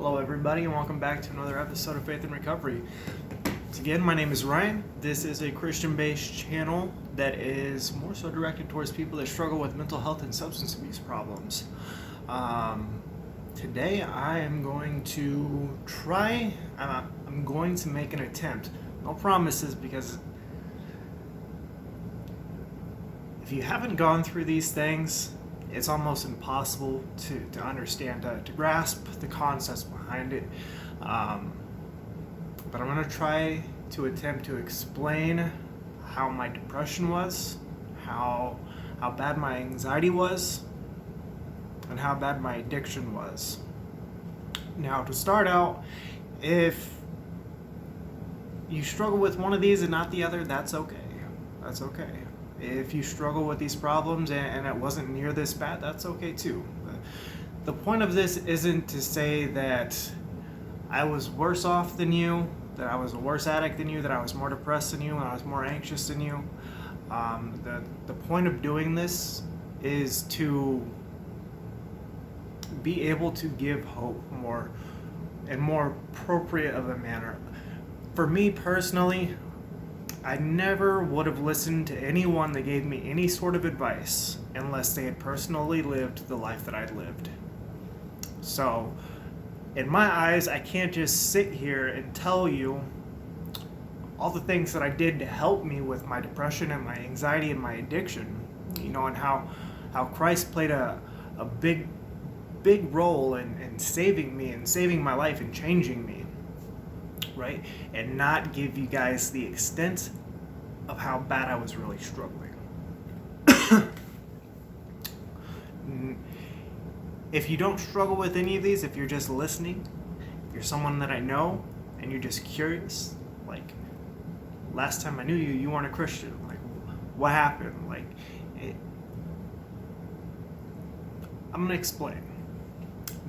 Hello everybody and welcome back to another episode of Faith and Recovery. Again, my name is Ryan. This is a Christian-based channel that is more so directed towards people that struggle with mental health and substance abuse problems. Today I am going to I'm going to make an attempt. No promises, because if you haven't gone through these things, it's almost impossible to understand, to grasp the concepts behind it. But I'm going to try to attempt to explain how my depression was, how bad my anxiety was, and how bad my addiction was. Now, to start out, if you struggle with one of these and not the other, that's okay. That's okay. If you struggle with these problems and it wasn't near this bad, that's okay too. The point of this isn't to say that I was worse off than you, that I was a worse addict than you, that I was more depressed than you, and I was more anxious than you. The point of doing this is to be able to give hope more appropriate of a manner. For me personally, I never would have listened to anyone that gave me any sort of advice unless they had personally lived the life that I'd lived. So, in my eyes, I can't just sit here and tell you all the things that I did to help me with my depression and my anxiety and my addiction, and how Christ played a big role in saving me and saving my life and changing me. Right? And not give you guys the extent of how bad I was really struggling. If you don't struggle with any of these, if you're just listening, if you're someone that I know and you're just curious, like, last time I knew you, you weren't a Christian. Like, what happened? I'm going to explain.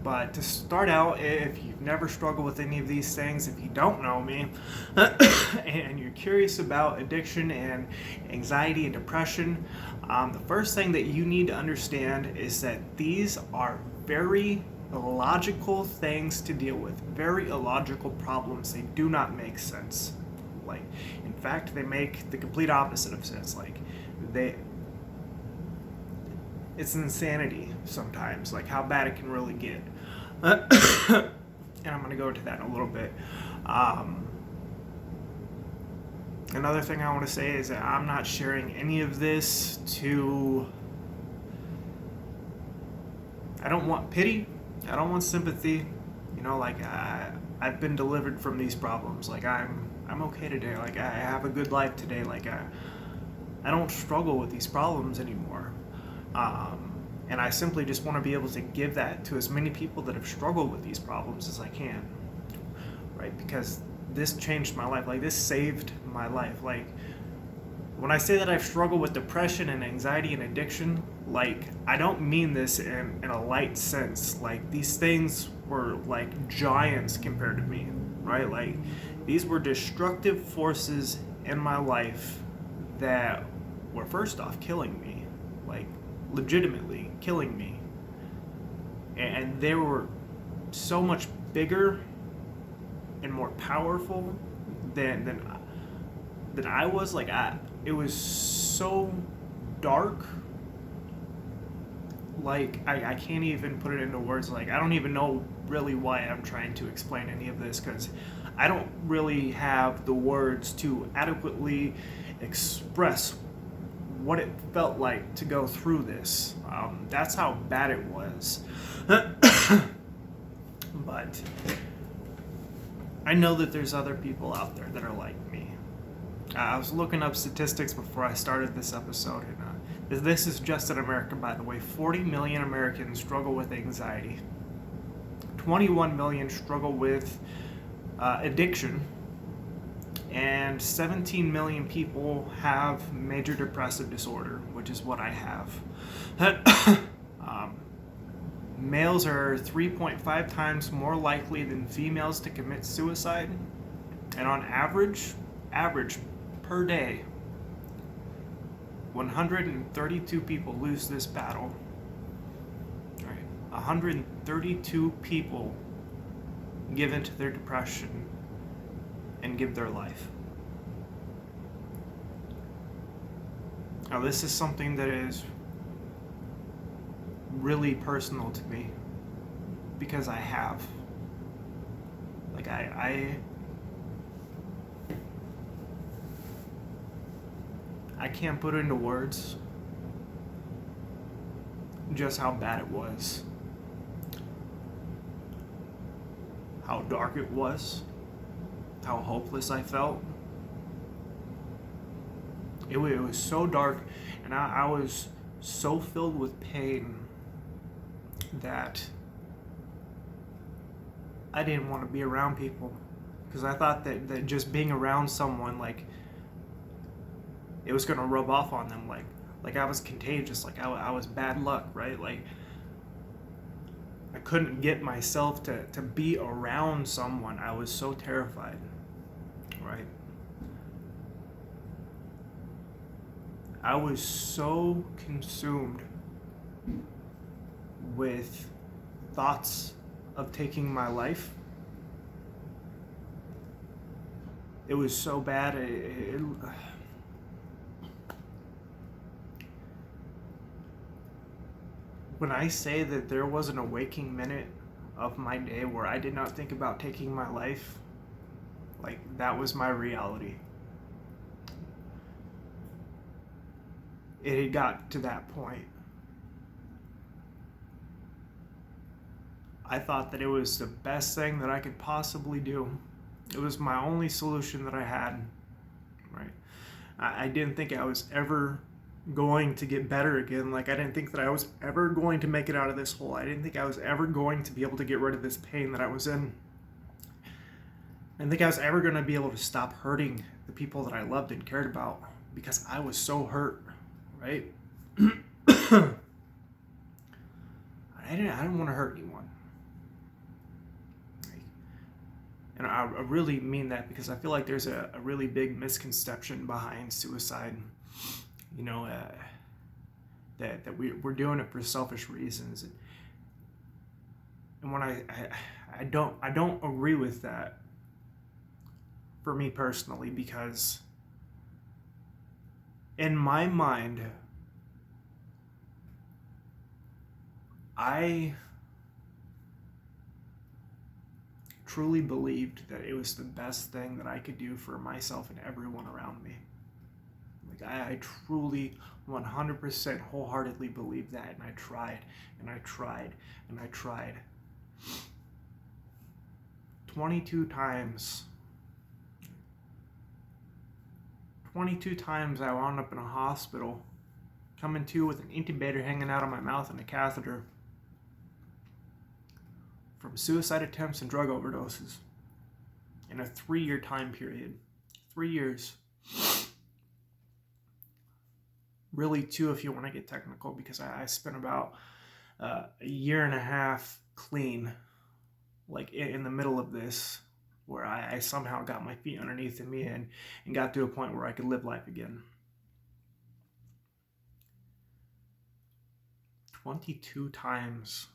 But to start out, if you've never struggled with any of these things, if you don't know me, and you're curious about addiction and anxiety and depression, the first thing that you need to understand is that these are very illogical things to deal with, very illogical problems. They do not make sense. In fact, they make the complete opposite of sense. It's insanity sometimes, how bad it can really get. And I'm going to go into that in a little bit. Another thing I want to say is that I'm not sharing any of this I don't want pity. I don't want sympathy. I've been delivered from these problems. I'm okay today. I have a good life today. I don't struggle with these problems anymore. And I simply just want to be able to give that to as many people that have struggled with these problems as I can, right? Because this changed my life. This saved my life. When I say that I've struggled with depression and anxiety and addiction, I don't mean this in a light sense. These things were giants compared to me, right? These were destructive forces in my life that were, first off, killing me. Legitimately killing me, and they were so much bigger and more powerful than I was. It was so dark. I can't even put it into words. I don't even know really why I'm trying to explain any of this, because I don't really have the words to adequately express what it felt like to go through this. That's how bad it was. But I know that there's other people out there that are like me. I was looking up statistics before I started this episode, and this is just in America, by the way. 40 million Americans struggle with anxiety. 21 million struggle with addiction. And 17 million people have major depressive disorder, which is what I have. Males are 3.5 times more likely than females to commit suicide. And on average per day, 132 people lose this battle. 132 people give into their depression and give their life. Now, this is something that is really personal to me because I have. Like, I can't put into words just how bad it was, how dark it was, how hopeless I felt. It was so dark, and I was so filled with pain that I didn't want to be around people, because I thought that just being around someone, like, it was going to rub off on them, like I was contagious, like I was bad luck, right? Like, I couldn't get myself to be around someone. I was so terrified, right? I was so consumed with thoughts of taking my life. It was so bad. When I say that there wasn't a waking minute of my day where I did not think about taking my life, like, that was my reality. It had got to that point. I thought that it was the best thing that I could possibly do. It was my only solution that I had, right? I didn't think I was ever going to get better again. Like, I didn't think that I was ever going to make it out of this hole. I didn't think I was ever going to be able to get rid of this pain that I was in. I didn't think I was ever going to be able to stop hurting the people that I loved and cared about, because I was so hurt, right? I didn't want to hurt anyone. And I really mean that, because I feel like there's a really big misconception behind suicide. You know, that we're doing it for selfish reasons. And when I don't agree with that, for me personally, because in my mind, I truly believed that it was the best thing that I could do for myself and everyone around me. Like, I truly 100% wholeheartedly believed that, and I tried and I tried and I tried 22 times. 22 times I wound up in a hospital, coming to with an intubator hanging out of my mouth and a catheter, from suicide attempts and drug overdoses in a 3-year time period. 3 years. Really 2 if you want to get technical, because I spent about a year and a half clean, like, in the middle of this, where I somehow got my feet underneath me and got to a point where I could live life again. 22 times.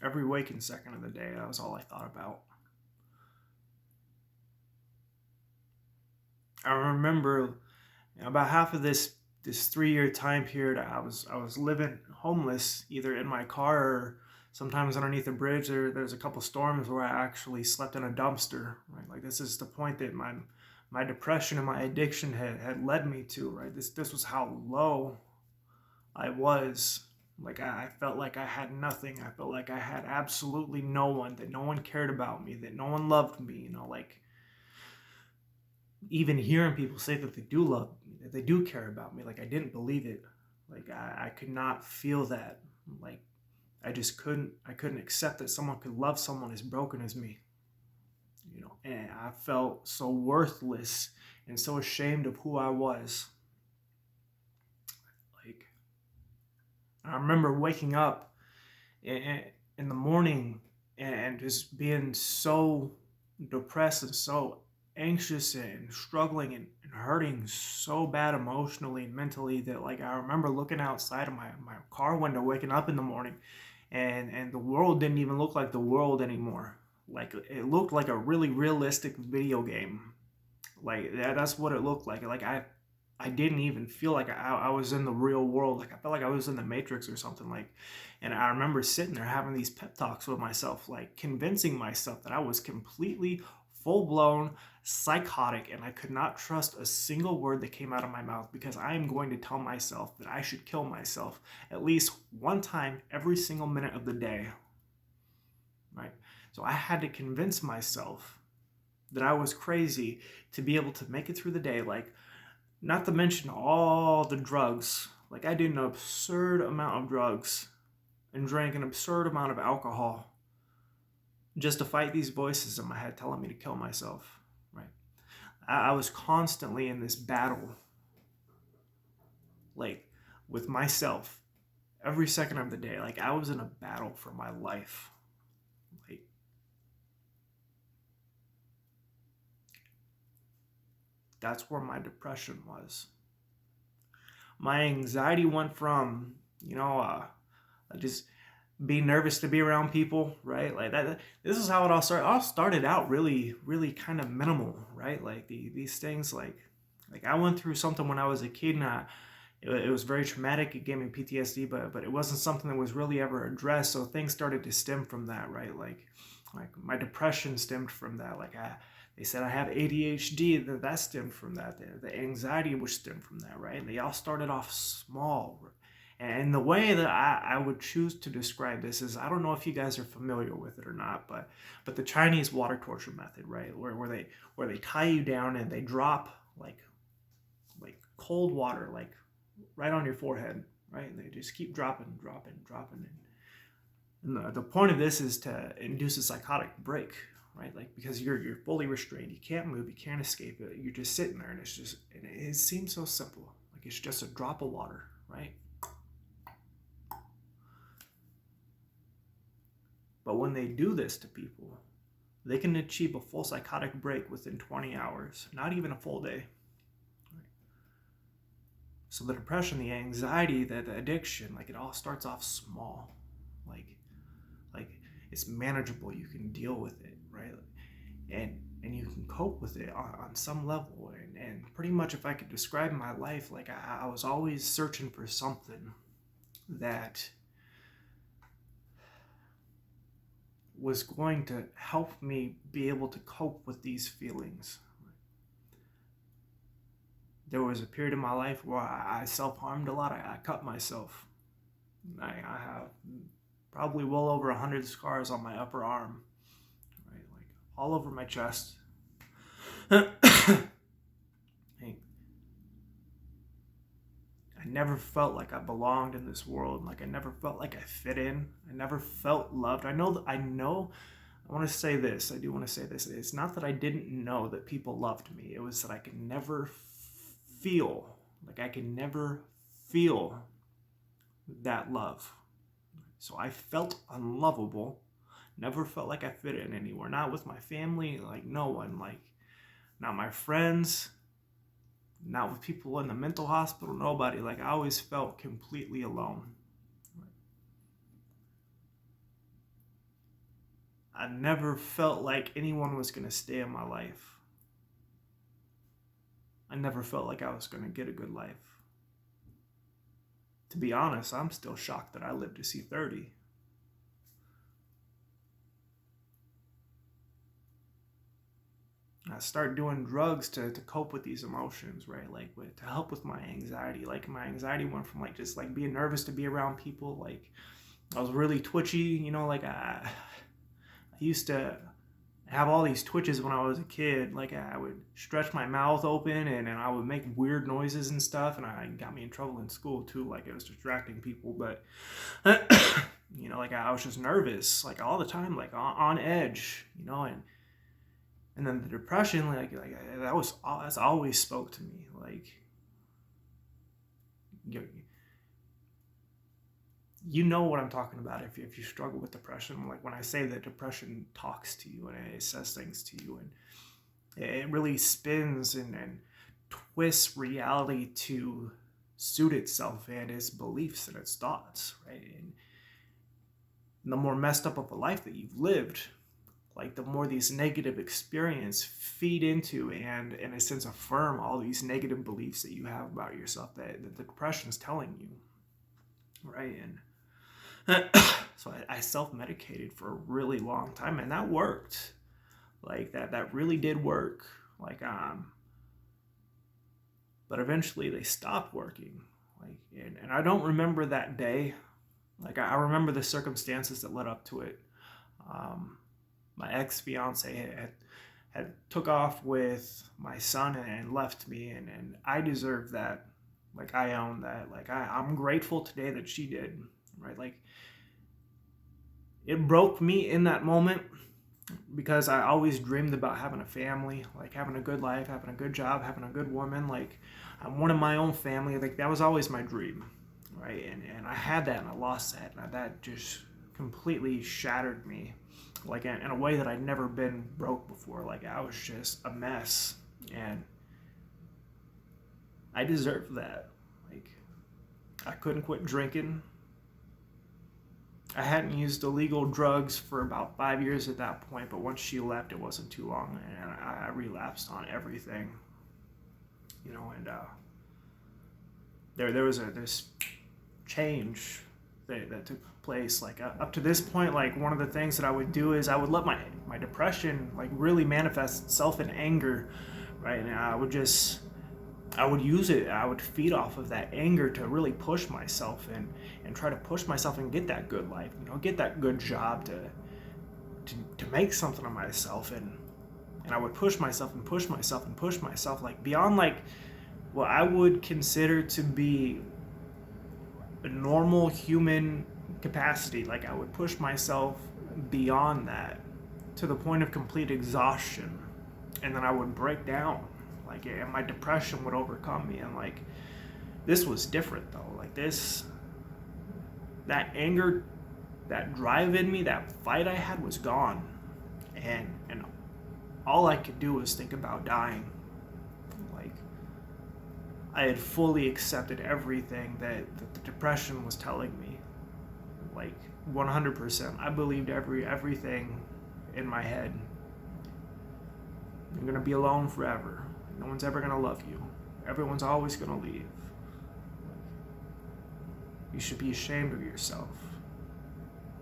Every waking second of the day, that was all I thought about. I remember about half of this 3-year time period, I was living homeless, either in my car or sometimes underneath a bridge. There's a couple storms where I actually slept in a dumpster, right? Like, this is the point that my depression and my addiction had led me to, right? This was how low I was. Like, I felt like I had nothing. I felt like I had absolutely no one, that no one cared about me, that no one loved me, you know, like, even hearing people say that they do love me, that they do care about me, like, I didn't believe it. Like, I could not feel that. Like, I couldn't accept that someone could love someone as broken as me. You know, and I felt so worthless and so ashamed of who I was. Like, I remember waking up in the morning and just being so depressed and so anxious and struggling and hurting so bad emotionally and mentally, that, like, I remember looking outside of my car window, waking up in the morning, and the world didn't even look like the world anymore. Like it looked like a really realistic video game. Like that's what it looked like. Like I didn't even feel like I was in the real world. Like I felt like I was in the Matrix or something. Like, and I remember sitting there having these pep talks with myself, like convincing myself that I was completely full blown psychotic and I could not trust a single word that came out of my mouth because I am going to tell myself that I should kill myself at least one time every single minute of the day. Right? So I had to convince myself that I was crazy to be able to make it through the day. Like, not to mention all the drugs. Like, I did an absurd amount of drugs and drank an absurd amount of alcohol just to fight these voices in my head telling me to kill myself, right? I was constantly in this battle, like, with myself every second of the day. Like, I was in a battle for my life. Like, that's where my depression was. My anxiety went from, just be nervous to be around people, right? Like that. This is how it all started. It all started out really, really kind of minimal, right? Like these things, like I went through something when I was a kid, and it was very traumatic. It gave me PTSD, but it wasn't something that was really ever addressed. So things started to stem from that, right? Like my depression stemmed from that. They said I have ADHD, that stemmed from that. The anxiety was stemmed from that, right? And they all started off small. And the way that I would choose to describe this is, I don't know if you guys are familiar with it or not, but the Chinese water torture method, right? Where they tie you down and they drop like cold water, like right on your forehead, right? And they just keep dropping. And the point of this is to induce a psychotic break, right? Like, because you're fully restrained, you can't move, you can't escape it. You're just sitting there, and it seems so simple. Like, it's just a drop of water, right? But when they do this to people, they can achieve a full psychotic break within 20 hours, not even a full day. So the depression, the anxiety, the addiction, like, it all starts off small. Like it's manageable. You can deal with it, right? And you can cope with it on some level. And pretty much, if I could describe my life, like I was always searching for something that was going to help me be able to cope with these feelings. There was a period in my life where I self-harmed a lot. I cut myself. I have probably well over 100 scars on my upper arm, right? Like all over my chest. I never felt like I belonged in this world. Like I never felt like I fit in. I never felt loved. I want to say this. I do want to say this. It's not that I didn't know that people loved me. It was that I could never feel, like I could never feel that love. So I felt unlovable. Never felt like I fit in anywhere. Not with my family, like no one. Like not my friends, not with people in the mental hospital, nobody. Like I always felt completely alone. I never felt like anyone was going to stay in my life. I never felt like I was going to get a good life. To be honest, I'm still shocked that I lived to see 30. I start doing drugs to cope with these emotions, right? Like to help with my anxiety. Like my anxiety went from like just like being nervous to be around people. Like I was really twitchy, like I used to have all these twitches when I was a kid. Like I would stretch my mouth open and I would make weird noises and stuff, and I got me in trouble in school too. Like it was distracting people, but like I was just nervous, like all the time, like on edge, and then the depression, like that's always spoke to me. Like you know what I'm talking about if you struggle with depression. Like when I say that depression talks to you and it says things to you, and it really spins and twists reality to suit itself and its beliefs and its thoughts, right? And the more messed up of a life that you've lived, like the more these negative experience feed into and in a sense affirm all these negative beliefs that you have about yourself that the depression is telling you, right? And so I self-medicated for a really long time, and that worked. Like that really did work. Like but eventually they stopped working. Like and I don't remember that day. Like I remember the circumstances that led up to it. My ex-fiance had took off with my son and left me, and I deserve that. Like I own that. Like I'm grateful today that she did, right? Like it broke me in that moment because I always dreamed about having a family, like having a good life, having a good job, having a good woman. Like I'm one of my own family. Like that was always my dream, right? And I had that and I lost that, and that just completely shattered me, like in a way that I'd never been broke before. Like I was just a mess, and I deserved that. Like I couldn't quit drinking. I hadn't used illegal drugs for about 5 years at that point, but once she left, it wasn't too long, and I relapsed on everything, you know. And there was this change that took place. Like up to this point, like one of the things that I would do is I would let my depression like really manifest itself in anger, right? And I would use it. I would feed off of that anger to really push myself and try to push myself and get that good life, you know, get that good job to make something of myself. And I would push myself and push myself and push myself, like beyond like what I would consider to be a normal human capacity. Like I would push myself beyond that to the point of complete exhaustion, and then I would break down, like, and my depression would overcome me. And like this was different though. Like that anger, that drive in me, that fight I had was gone, and all I could do was think about dying. Like I had fully accepted everything that the depression was telling me. Like 100%, I believed everything in my head. You're gonna be alone forever. No one's ever gonna love you. Everyone's always gonna leave. You should be ashamed of yourself.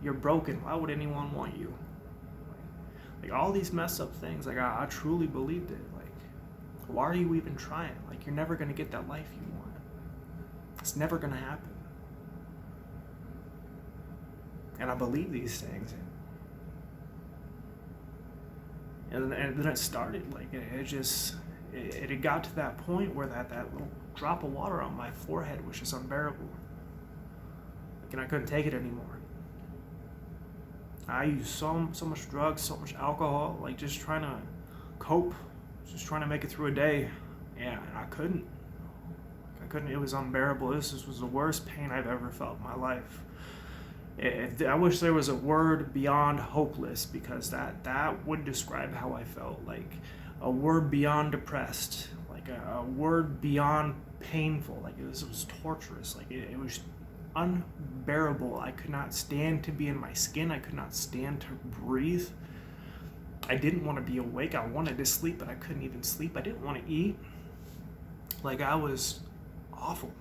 You're broken. Why would anyone want you? Like all these messed up things. Like I truly believed it. Like, why are you even trying? Like you're never gonna get that life you want. It's never gonna happen. And I believe these things. And then it started. Like it got to that point where that little drop of water on my forehead was just unbearable. Like, and I couldn't take it anymore. I used so much drugs, so much alcohol, like just trying to cope, just trying to make it through a day, and I couldn't. It was unbearable. This was the worst pain I've ever felt in my life. I wish there was a word beyond hopeless, because that would describe how I felt. Like a word beyond depressed, like a word beyond painful. Like it was torturous. Like it was unbearable. I could not stand to be in my skin. I could not stand to breathe. I didn't want to be awake. I wanted to sleep, but I couldn't even sleep. I didn't want to eat. Like I was awful.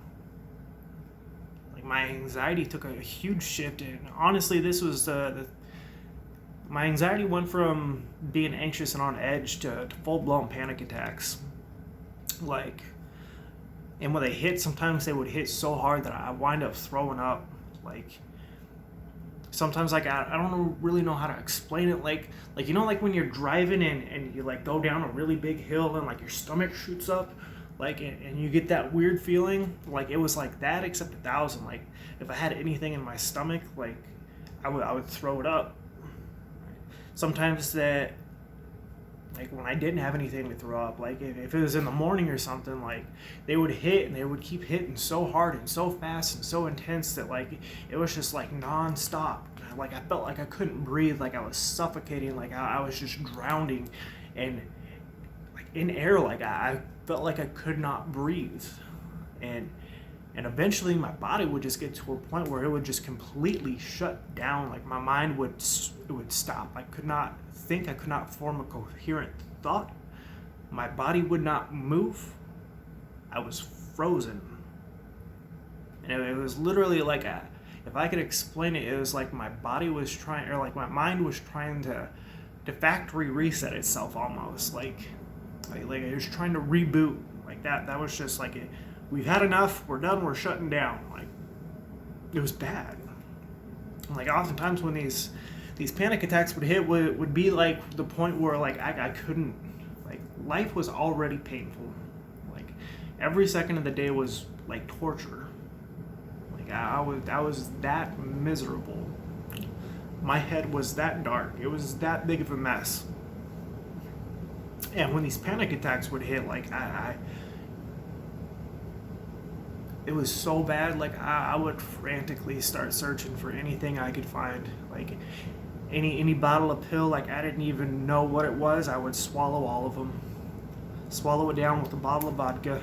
Like my anxiety took a huge shift, and honestly, this was my anxiety went from being anxious and on edge to full-blown panic attacks. Like, and when they hit, sometimes they would hit so hard that I wind up throwing up. Like sometimes, like I don't really know how to explain it. Like you know, like when you're driving and you like go down a really big hill and like your stomach shoots up, like and you get that weird feeling. Like it was like that, except 1,000. Like if I had anything in my stomach, like I would throw it up. Sometimes that, like when I didn't have anything to throw up, like if it was in the morning or something, like they would hit and they would keep hitting so hard and so fast and so intense that like it was just like non-stop. Like I felt like I couldn't breathe, like I was suffocating, like I was just drowning and like in air. Like I felt like I could not breathe. And And eventually my body would just get to a point where it would just completely shut down. Like my mind would stop. I could not think. I could not form a coherent thought. My body would not move. I was frozen. And it was literally like if I could explain it, it was like my body was trying, or like my mind was trying to factory reset itself almost. Like it was trying to reboot. Like that was just like it. We've had enough. We're done. We're shutting down. Like it was bad. Like oftentimes when these panic attacks would hit, would be like the point where like I couldn't. Like life was already painful. Like every second of the day was like torture. Like I was that miserable. My head was that dark. It was that big of a mess. And when these panic attacks would hit, like it was so bad, like I would frantically start searching for anything I could find. Like any bottle of pill, like I didn't even know what it was, I would swallow all of them. Swallow it down with a bottle of vodka.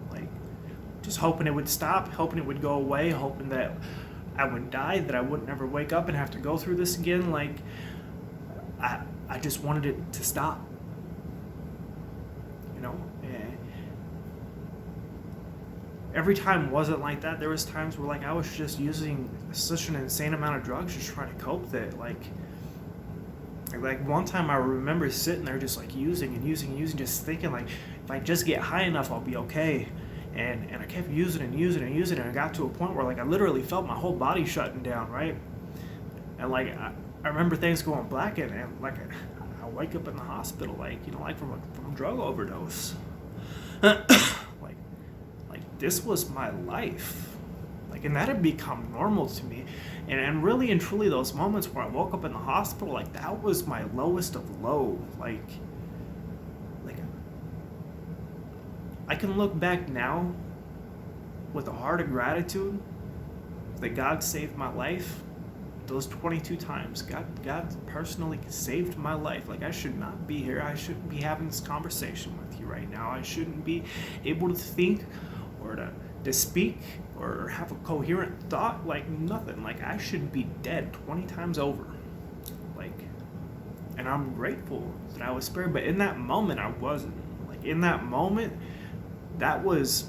Like just hoping it would stop, hoping it would go away, hoping that I would die, that I wouldn't ever wake up and have to go through this again. Like I just wanted it to stop. You know? Every time wasn't like that. There was times where like I was just using such an insane amount of drugs just trying to cope with it. Like one time I remember sitting there just like using, just thinking like if I just get high enough I'll be okay. And I kept using and I got to a point where like I literally felt my whole body shutting down, right? And like I remember things going black and like I wake up in the hospital like, you know, like from a drug overdose. like this was my life. Like, and that had become normal to me. And really and truly those moments where I woke up in the hospital, like that was my lowest of low. Like I can look back now with a heart of gratitude that God saved my life. Those 22 times, God personally saved my life. Like I should not be here. I shouldn't be having this conversation with you right now. I shouldn't be able to think or to speak or have a coherent thought. Like nothing. Like I should be dead 20 times over. Like, and I'm grateful that I was spared. But in that moment, I wasn't. Like in that moment, that was,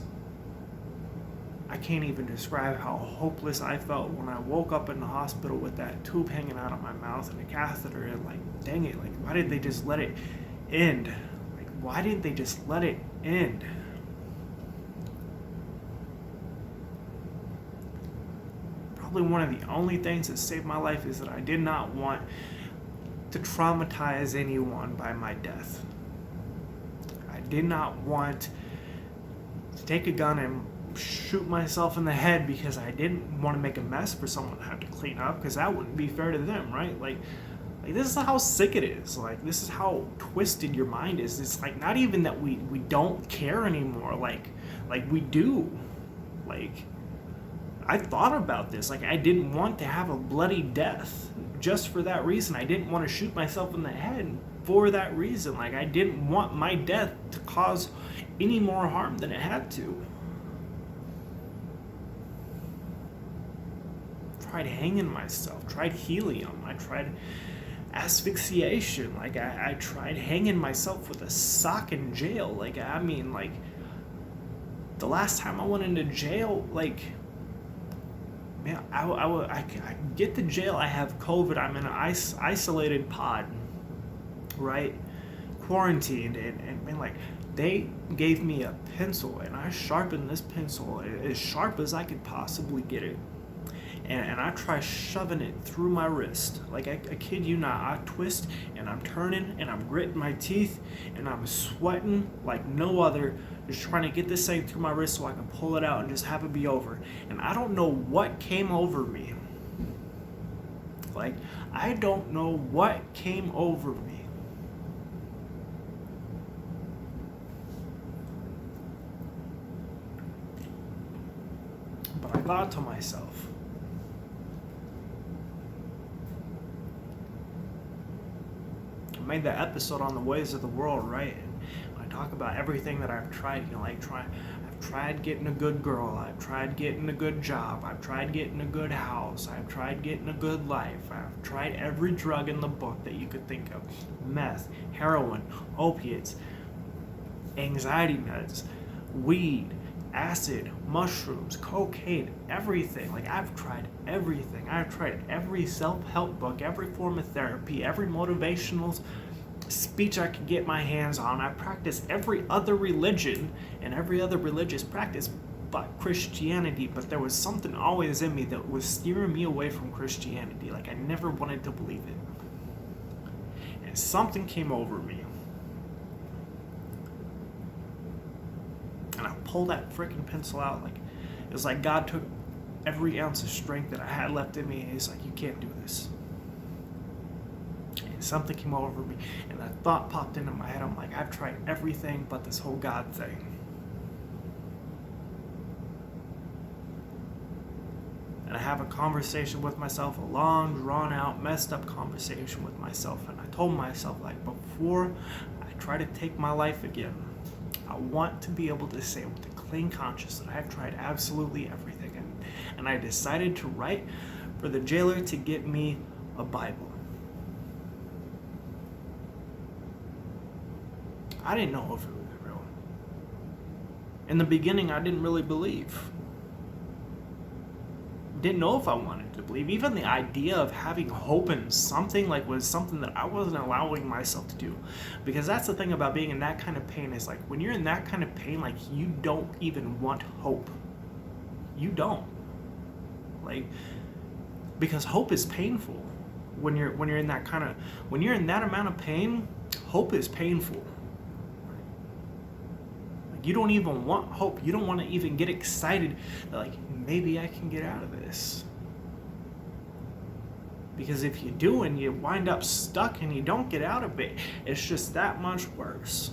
I can't even describe how hopeless I felt when I woke up in the hospital with that tube hanging out of my mouth and a catheter, and like, dang it, like, why did they just let it end? Like, why didn't they just let it end? Probably one of the only things that saved my life is that I did not want to traumatize anyone by my death. I did not want to take a gun and shoot myself in the head because I didn't want to make a mess for someone to have to clean up, because that wouldn't be fair to them, right? Like this is how sick it is. Like this is how twisted your mind is. It's like not even that we don't care anymore. Like we do. Like I thought about this. Like I didn't want to have a bloody death just for that reason. I didn't want to shoot myself in the head for that reason. Like I didn't want my death to cause any more harm than it had to. Tried hanging myself, tried helium, I tried asphyxiation, like I tried hanging myself with a sock in jail. Like I mean, like the last time I went into jail, like man, I get to jail, I have COVID, I'm in an isolated pod, right, quarantined, and like they gave me a pencil and I sharpened this pencil as sharp as I could possibly get it. And I try shoving it through my wrist. Like I kid you not, I twist and I'm turning and I'm gritting my teeth and I'm sweating like no other, just trying to get this thing through my wrist so I can pull it out and just have it be over. And I don't know what came over me. Like, I don't know what came over me. But I thought to myself, made that episode on the ways of the world, right? And when I talk about everything that I've tried, you know, like I've tried getting a good girl. I've tried getting a good job. I've tried getting a good house. I've tried getting a good life. I've tried every drug in the book that you could think of. Meth, heroin, opiates, anxiety meds, weed, acid, mushrooms, cocaine, everything. Like, I've tried everything. I've tried every self-help book, every form of therapy, every motivational speech I could get my hands on. I practiced every other religion and every other religious practice but Christianity, but there was something always in me that was steering me away from Christianity. Like, I never wanted to believe it. And something came over me. And I pulled that freaking pencil out. Like, it was like God took every ounce of strength that I had left in me, and he's like, you can't do this. And something came over me, and a thought popped into my head. I'm like, I've tried everything but this whole God thing. And I have a conversation with myself, a long, drawn-out, messed-up conversation with myself, and I told myself, like, before I try to take my life again, I want to be able to say with a clean conscience that I've tried absolutely everything. And I decided to write for the jailer to get me a Bible. I didn't know if it was real. In the beginning, I didn't really believe. Didn't know if I wanted to believe. Even the idea of having hope in something was something that I wasn't allowing myself to do. Because that's the thing about being in that kind of pain, is like, when you're in that kind of pain, like, you don't even want hope. You don't. Like, because hope is painful. When you're in that amount of pain, hope is painful. Like, you don't even want hope. You don't want to even get excited that, like, maybe I can get out of this. Because if you do and you wind up stuck and you don't get out of it, it's just that much worse.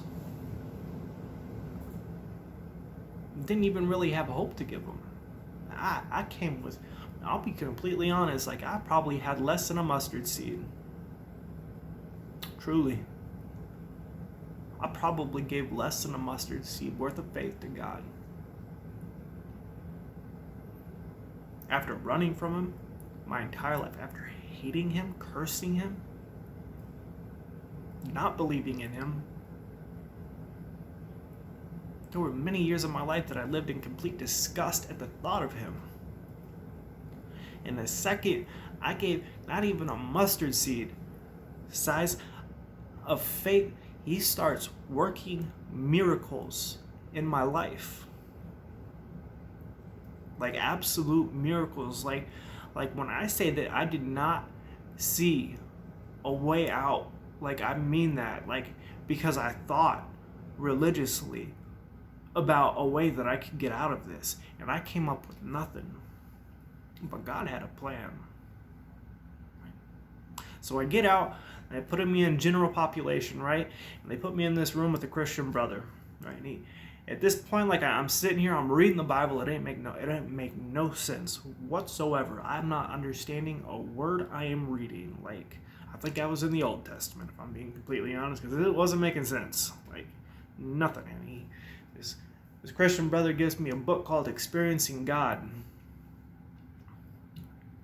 Didn't even really have hope to give them. I came with, I'll be completely honest, like, I probably had less than a mustard seed. Truly. I probably gave less than a mustard seed worth of faith to God. After running from him my entire life, after hating him, cursing him, not believing in him, there were many years of my life that I lived in complete disgust at the thought of him. And the second I gave not even a mustard seed size of faith, he starts working miracles in my life. Like, absolute miracles. Like when I say that I did not see a way out, like, I mean that. Like, because I thought religiously about a way that I could get out of this, and I came up with nothing. But God had a plan. So I get out, and they put me in general population, right? And they put me in this room with a Christian brother, right? And at this point, like, I'm sitting here, I'm reading the Bible. It didn't make no sense whatsoever. I'm not understanding a word I am reading. Like, I think I was in the Old Testament, if I'm being completely honest, because it wasn't making sense. Like, nothing. And this Christian brother gives me a book called Experiencing God.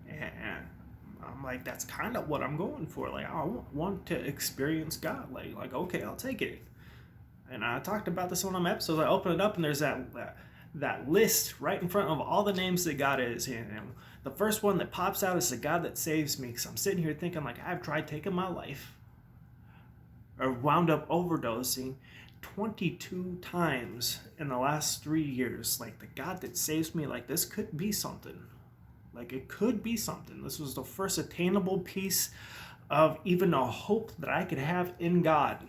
And I'm like, that's kind of what I'm going for. Like, I want to experience God. Like, okay, I'll take it. And I talked about this on one episode. I open it up, and there's that list right in front of all the names that God is. And the first one that pops out is the God that saves me. Because I'm sitting here thinking, like, I've tried taking my life, or wound up overdosing 22 times in the last 3 years. Like, the God that saves me, like, this could be something. Like, it could be something. This was the first attainable piece of even a hope that I could have in God.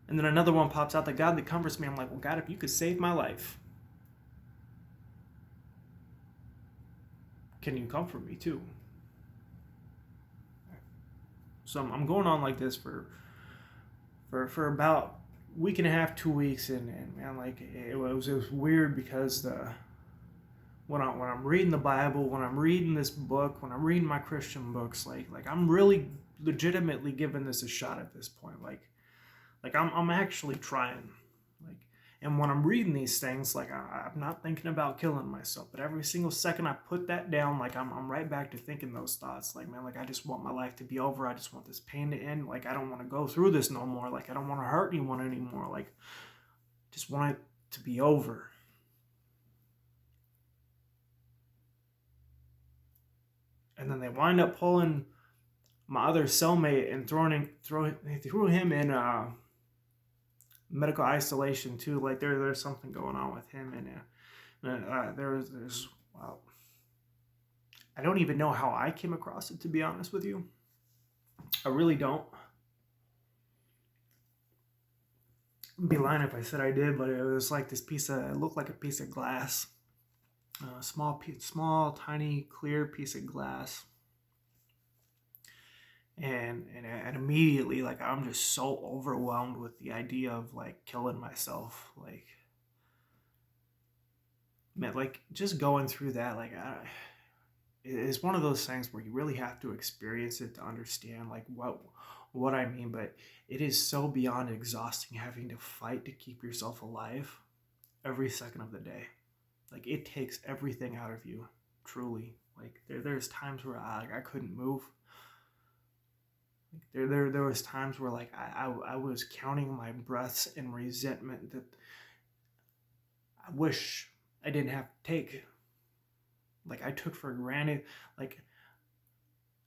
And then another one pops out, the God that comforts me. I'm like, well, God, if you could save my life, can you comfort me too? So I'm going on like this for about a week and a half, 2 weeks, and man, like, it was weird, because when I'm reading the Bible, when I'm reading this book, when I'm reading my Christian books, like I'm really legitimately giving this a shot at this point. Like I'm actually trying. Like, And when I'm reading these things, like I'm not thinking about killing myself, but every single second I put that down, like I'm right back to thinking those thoughts. Like, man, like I just want my life to be over. I just want this pain to end. Like, I don't want to go through this no more. Like, I don't want to hurt anyone anymore. Like, just want it to be over. And then they wind up pulling my other cellmate and threw him in medical isolation too. Like there's something going on with him, and there's wow. I don't even know how I came across it, to be honest with you. I really don't. I'd be lying if I said I did, but it was like this it looked like a piece of glass. Small, tiny, clear piece of glass. And immediately, like, I'm just so overwhelmed with the idea of, like, killing myself. Like, man, like, just going through that, like, it's one of those things where you really have to experience it to understand, like, what I mean. But it is so beyond exhausting having to fight to keep yourself alive every second of the day. Like, it takes everything out of you, truly. Like, there's times where I couldn't move. Like, there was times where, like, I was counting my breaths in resentment that I wish I didn't have to take. Like, I took for granted, like,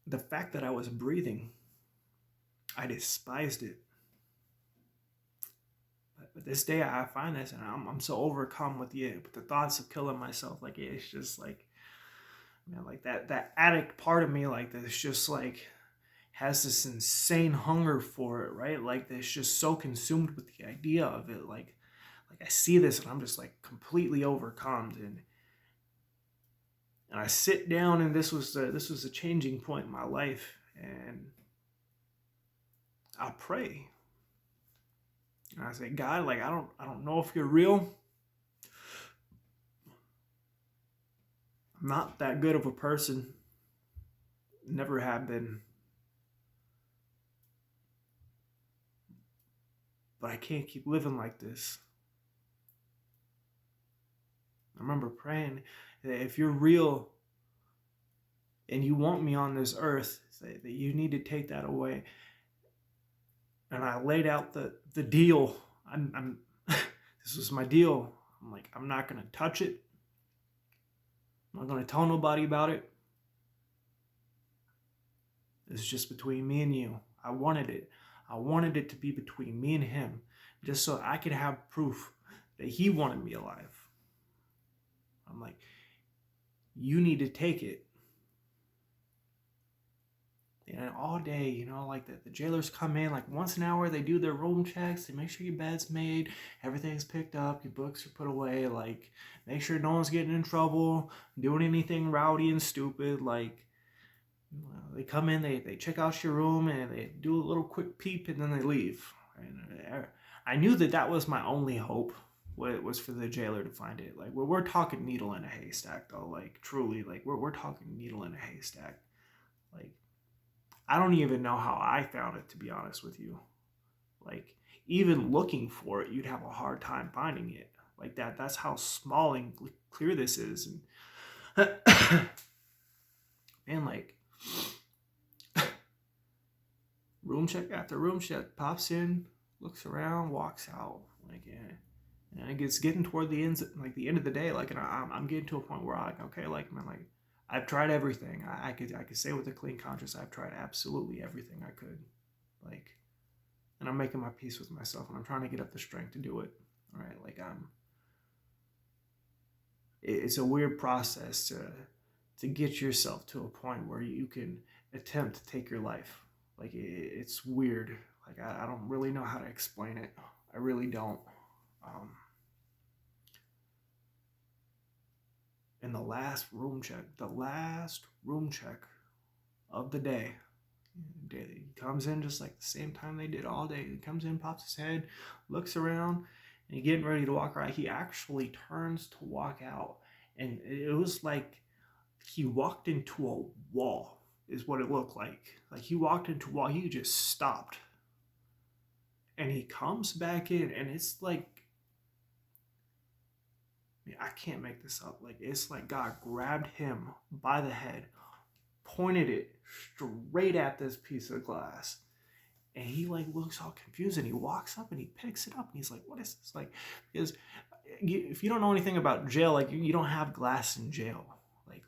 the fact that I was breathing. I despised it. But this day I find this, and I'm so overcome with the thoughts of killing myself. Like, it's just like, man, like that addict part of me, like, that's just like has this insane hunger for it, right? Like, that's just so consumed with the idea of it. Like I see this and I'm just like completely overcome, and I sit down, and this was a changing point in my life, and I pray. And I say, God, like, I don't know if you're real. I'm not that good of a person. Never have been. But I can't keep living like this. I remember praying that if you're real and you want me on this earth, that you need to take that away. And I laid out the deal. This was my deal. I'm like, I'm not going to touch it. I'm not going to tell nobody about it. It's just between me and you. I wanted it. I wanted it to be between me and him, just so I could have proof that he wanted me alive. I'm like, you need to take it. And all day, you know, like the jailers come in, like once an hour, they do their room checks. They make sure your bed's made, everything's picked up, your books are put away, like make sure no one's getting in trouble, doing anything rowdy and stupid. Like, they come in, they check out your room, and they do a little quick peep, and then they leave. And I knew that was my only hope, was for the jailer to find it. Like, we're talking needle in a haystack, though. Like, truly, like we're talking needle in a haystack. Like, I don't even know how I found it, to be honest with you. Like, even looking for it, you'd have a hard time finding it. Like that's how small and clear this is. And man, like, room check after room check, pops in, looks around, walks out. Like, and it gets getting toward the end of the day. Like, and I'm getting to a point where I'm like, okay, like, man, like, I've tried everything. I could say with a clean conscience, I've tried absolutely everything I could. Like, and I'm making my peace with myself, and I'm trying to get up the strength to do it. All right, like, it's a weird process to get yourself to a point where you can attempt to take your life. Like, it's weird. Like, I don't really know how to explain it. I really don't. In the last room check of the day, he comes in just like the same time they did all day. He comes in, pops his head, looks around, and he's getting ready to walk right. He actually turns to walk out, and it was like he walked into a wall, is what it looked like. Like, he walked into a wall. He just stopped, and he comes back in, and it's like mean, I can't make this up. Like, it's like God grabbed him by the head, pointed it straight at this piece of glass. And he like looks all confused, and he walks up and he picks it up and he's like, what is this? Like, because if you don't know anything about jail, like you don't have glass in jail. Like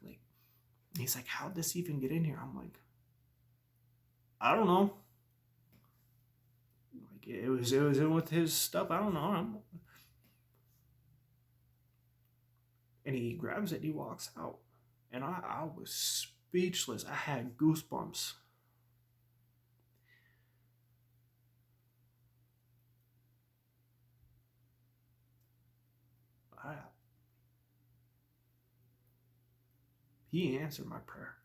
he's like, how'd this even get in here? I'm like, I don't know. Like it was in with his stuff. I don't know. And he grabs it and he walks out. And I was speechless. I had goosebumps. He answered my prayer.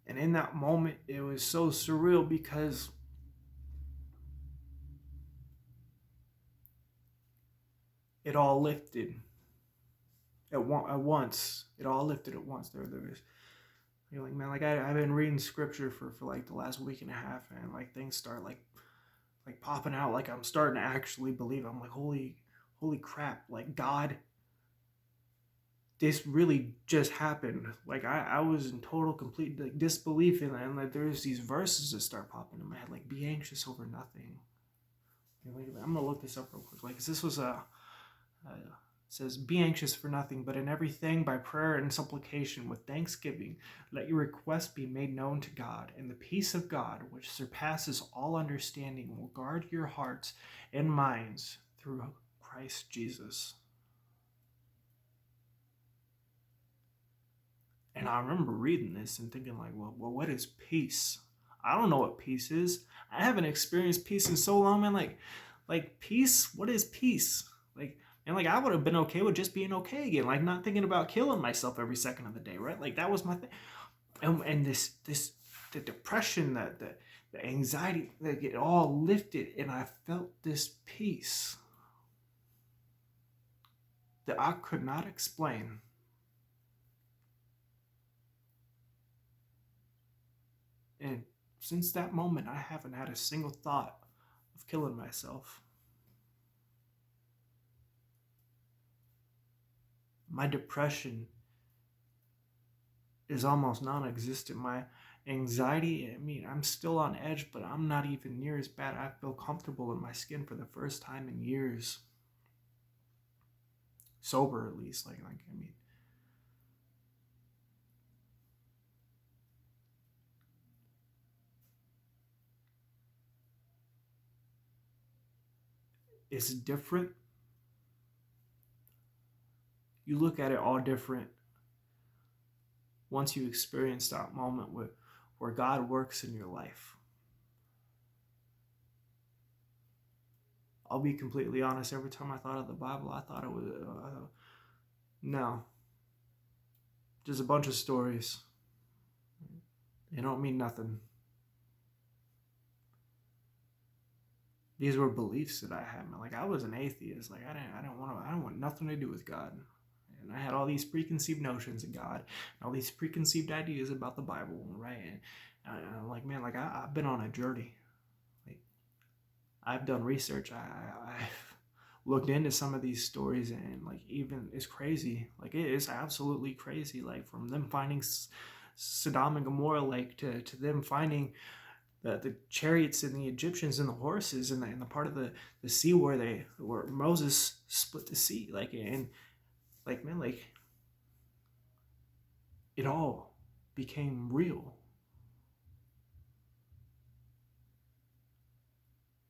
And in that moment, it was so surreal because it all lifted at once. It all lifted at once. There was, you're like, man, like I've been reading scripture for like the last week and a half, and like things start like popping out. Like I'm starting to actually believe. I'm like, holy crap! Like God, this really just happened. Like I was in total complete like disbelief in it, and like there's these verses that start popping in my head, like be anxious over nothing. Wait a minute, I'm gonna look this up real quick. Like, 'cause this was it says, be anxious for nothing, but in everything by prayer and supplication with thanksgiving, let your requests be made known to God, and the peace of God, which surpasses all understanding, will guard your hearts and minds through Christ Jesus. And I remember reading this and thinking like, well, what is peace? I don't know what peace is. I haven't experienced peace in so long, man. Like peace? What is peace? And like I would have been okay with just being okay again, like not thinking about killing myself every second of the day, right? Like that was my thing. And this the depression, the anxiety, like it all lifted, and I felt this peace that I could not explain. And since that moment, I haven't had a single thought of killing myself. My depression is almost non-existent. My anxiety, I mean, I'm still on edge, but I'm not even near as bad. I feel comfortable in my skin for the first time in years. Sober, at least. Like I mean, it's different. You look at it all different once you experience that moment where God works in your life. I'll be completely honest. Every time I thought of the Bible, I thought it was no, just a bunch of stories. They don't mean nothing. These were beliefs that I had. Like I was an atheist. Like I don't want nothing to do with God. And I had all these preconceived notions of God, and all these preconceived ideas about the Bible, right? And I'm like, man, like I've been on a journey. Like I've done research. I've looked into some of these stories, and like even it's crazy. Like it is absolutely crazy. Like from them finding Sodom and Gomorrah, like to them finding the chariots and the Egyptians and the horses and the part of the sea where Moses split the sea, like, and like, man, like it all became real.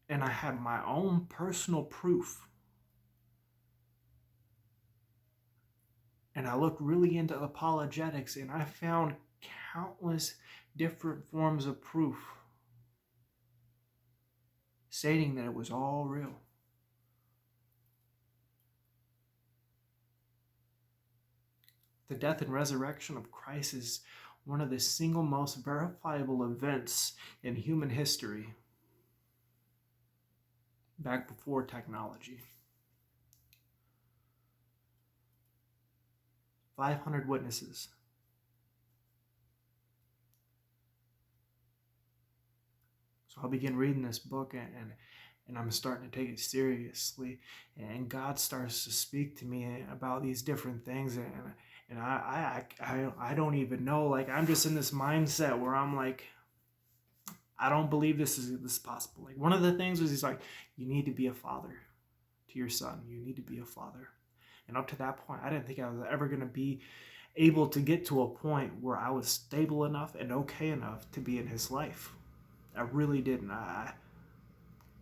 And I had my own personal proof. And I looked really into apologetics, and I found countless different forms of proof stating that it was all real. The death and resurrection of Christ is one of the single most verifiable events in human history back before technology. 500 witnesses. So I'll begin reading this book, and and I'm starting to take it seriously. And God starts to speak to me about these different things, and I don't even know. Like, I'm just in this mindset where I'm like, I don't believe this is possible. Like, one of the things was, he's like, you need to be a father to your son. You need to be a father. And up to that point, I didn't think I was ever going to be able to get to a point where I was stable enough and okay enough to be in his life. I really didn't.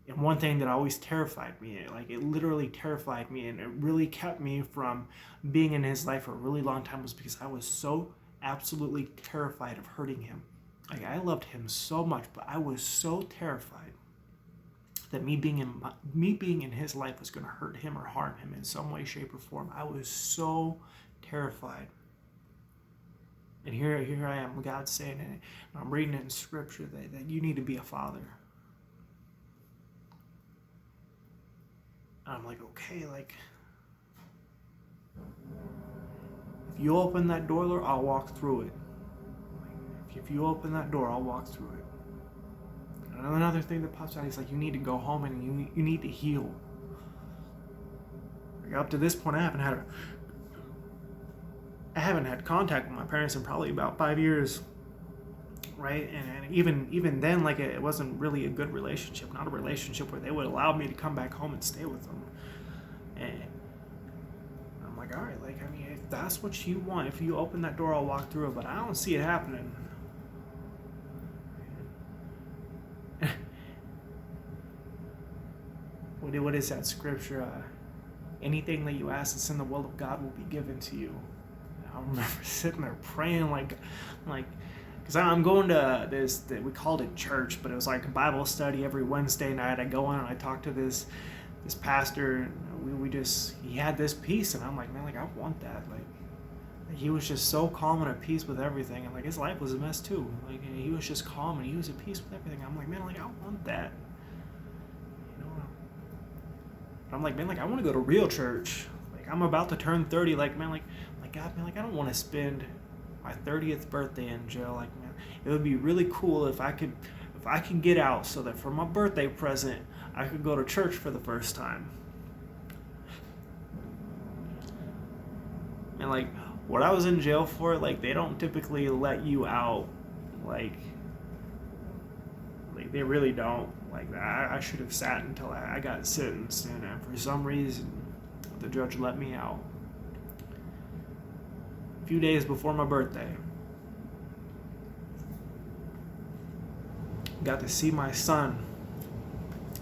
And one thing that always terrified me, like, it literally terrified me, and it really kept me from being in his life for a really long time, was because I was so absolutely terrified of hurting him. Like, I loved him so much, but I was so terrified that me being in his life was going to hurt him or harm him in some way, shape, or form. I was so terrified. And here I am, God saying it, and I'm reading it in Scripture that you need to be a father. And I'm like, okay, like, if you open that door, Lord, I'll walk through it. If you open that door, I'll walk through it. And another thing that pops out, he's like, you need to go home and you need to heal. Like, up to this point, I haven't had contact with my parents in probably about 5 years, right? And even then, like, it wasn't really a good relationship, not a relationship where they would allow me to come back home and stay with them. And I'm like, all right, like, I mean, if that's what you want, if you open that door, I'll walk through it, but I don't see it happening. What is that scripture? Anything that you ask that's in the will of God will be given to you. I remember sitting there praying, like, because I'm going to this, we called it church, but it was like a Bible study every Wednesday night. I go in and I talk to this pastor, and he had this peace, and I'm like, man, like, I want that. Like, he was just so calm and at peace with everything, and like, his life was a mess too. Like, he was just calm and he was at peace with everything. I'm like, man, like, I want that. I'm like, man, like, I want to go to real church. Like, I'm about to turn 30. Like, man, like God, man, like, I don't want to spend my 30th birthday in jail. Like, man, it would be really cool if I could get out, so that for my birthday present, I could go to church for the first time. And like, what I was in jail for, like, they don't typically let you out. Like they really don't. Like, I should have sat until I got sentenced, and for some reason, the judge let me out. A few days before my birthday. Got to see my son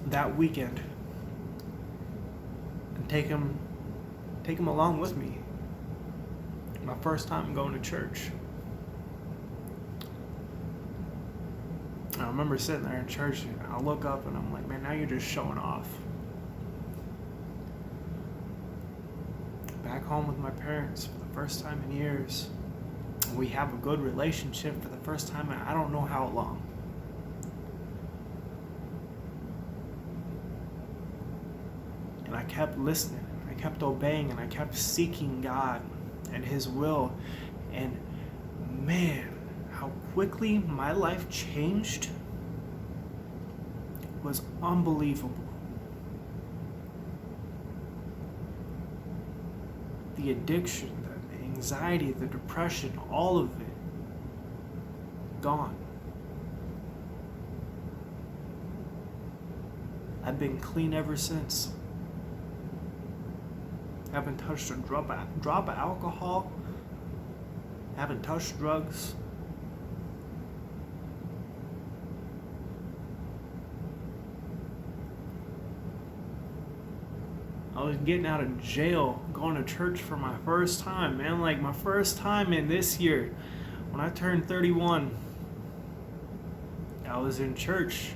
that weekend and take him along with me. My first time going to church. I remember sitting there in church, and I look up and I'm like, man, now you're just showing off. Back home with my parents for the first time in years. We have a good relationship for the first time in I don't know how long. And I kept listening, I kept obeying, and I kept seeking God and His will. And man, how quickly my life changed was unbelievable. The addiction, the anxiety, the depression, all of it gone. I've been clean ever since. Haven't touched a drop of alcohol. Haven't touched drugs. I was getting out of jail, going to church for my first time, man. Like, my first time in this year, when I turned 31, I was in church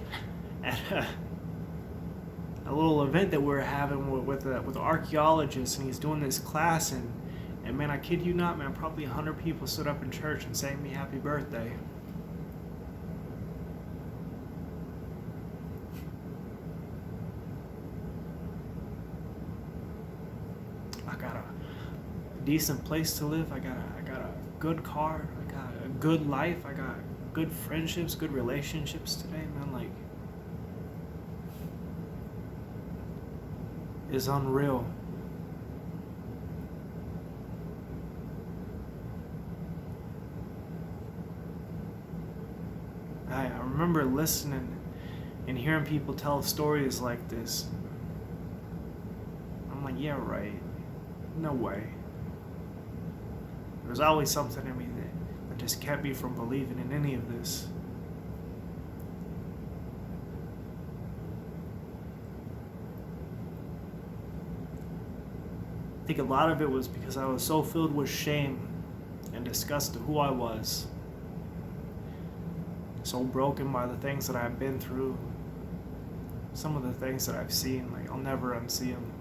at a little event that we were having with an archaeologist, and he's doing this class, and man, I kid you not, man, probably 100 people stood up in church and sang me happy birthday. I got a decent place to live. I got a good car. I got a good life. I got good friendships, good relationships today, man. Like, is unreal. I remember listening and hearing people tell stories like this. I'm like, yeah, right. No way. There's always something in me that just kept me from believing in any of this. I think a lot of it was because I was so filled with shame and disgust of who I was. So broken by the things that I've been through. Some of the things that I've seen, like I'll never unsee them.